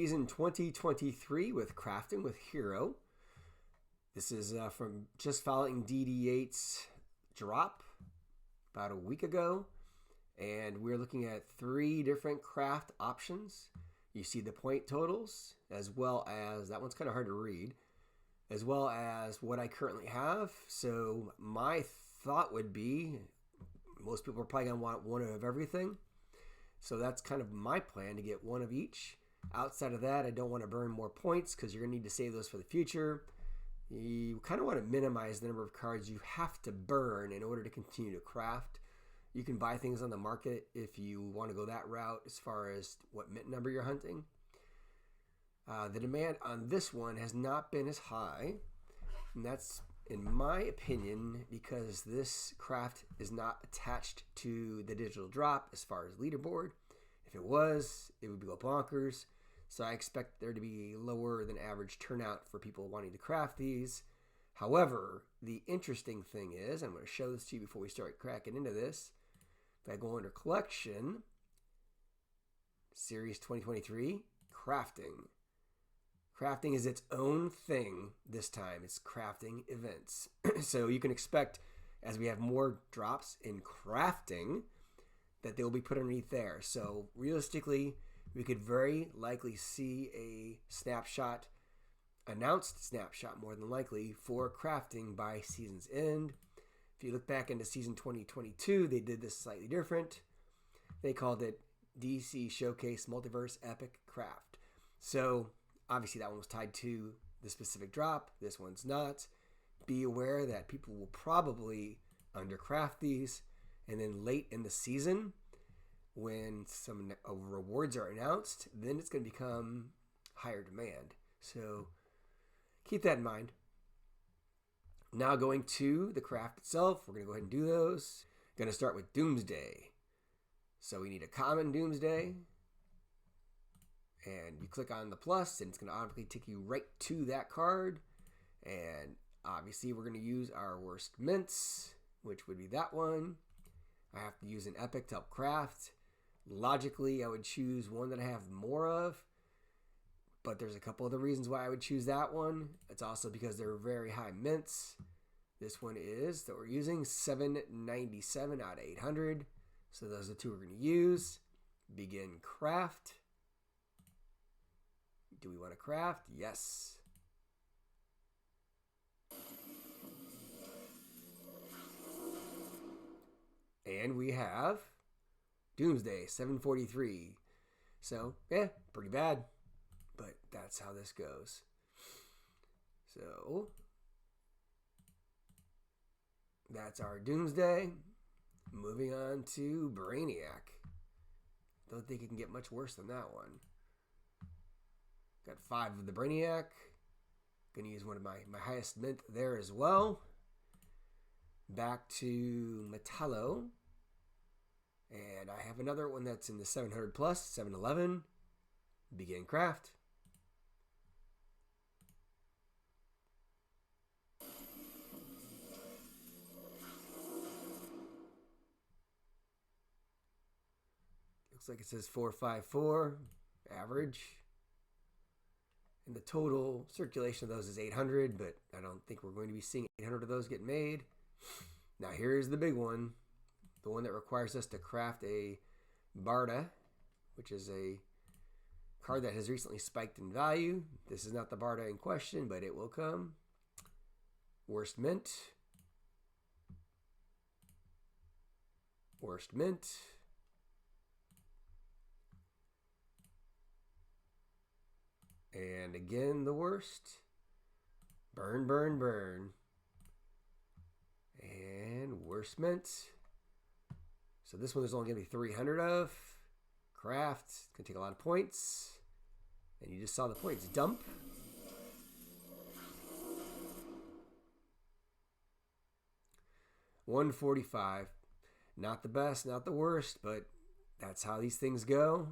season 2023 with Crafting with HRO. This is from just following DD8's drop about a week ago. And we're looking at 3 different craft options. You see the point totals, as well as, that one's kind of hard to read, as well as what I currently have. So my thought would be, most people are probably going to want one of everything. So that's kind of my plan, to get one of each. Outside of that, I don't want to burn more points because you're going to need to save those for the future. You kind of want to minimize the number of cards you have to burn in order to continue to craft. You can buy things on the market if you want to go that route as far as what mint number you're hunting. The demand on this one has not been as high, and that's, in my opinion, because this craft is not attached to the digital drop as far as leaderboard. If it was, it would go bonkers. So I expect there to be lower than average turnout for people wanting to craft these. However, the interesting thing is, I'm going to show this to you before we start cracking into this. If I go under collection, series 2023, crafting. Crafting is its own thing this time. It's crafting events. So you can expect, as we have more drops in crafting, that they will be put underneath there. So realistically, we could very likely see a snapshot, announced snapshot more than likely, for crafting by season's end. If you look back into season 2022, they did this slightly different. They called it DC Showcase Multiverse Epic Craft. So obviously that one was tied to the specific drop. This one's not. Be aware that people will probably undercraft these, and then late in the season, when some rewards are announced, then it's going to become higher demand. So keep that in mind. Now going to the craft itself, we're going to go ahead and do those. Going to start with Doomsday. So we need a common Doomsday. And you click on the plus, and it's going to automatically take you right to that card. And obviously we're going to use our worst mints, which would be that one. I have to use an epic to help craft. Logically, I would choose one that I have more of, but there's a couple other reasons why I would choose that one. It's also because they're very high mints. This one is, that we're using, 797 out of 800. So those are the 2 we're going to use. Begin craft. Do we want to craft? Yes. And we have Doomsday, 743. So, yeah, pretty bad. But that's how this goes. So, that's our Doomsday. Moving on to Brainiac. Don't think it can get much worse than that one. Got 5 of the Brainiac. Gonna use one of my highest mint there as well. Back to Metallo. And I have another one that's in the 700 plus, 711. Begin craft. Looks like it says 454, average. And the total circulation of those is 800, but I don't think we're going to be seeing 800 of those get made. Now here's the big one. The one that requires us to craft a Barda, which is a card that has recently spiked in value. This is not the Barda in question, but it will come. Worst mint. Worst mint. And again, the worst. Burn, burn, burn. And worst mint. So this one there's only going to be 300 of. Craft. It's going to take a lot of points. And you just saw the points dump. $145. Not the best, not the worst, but that's how these things go.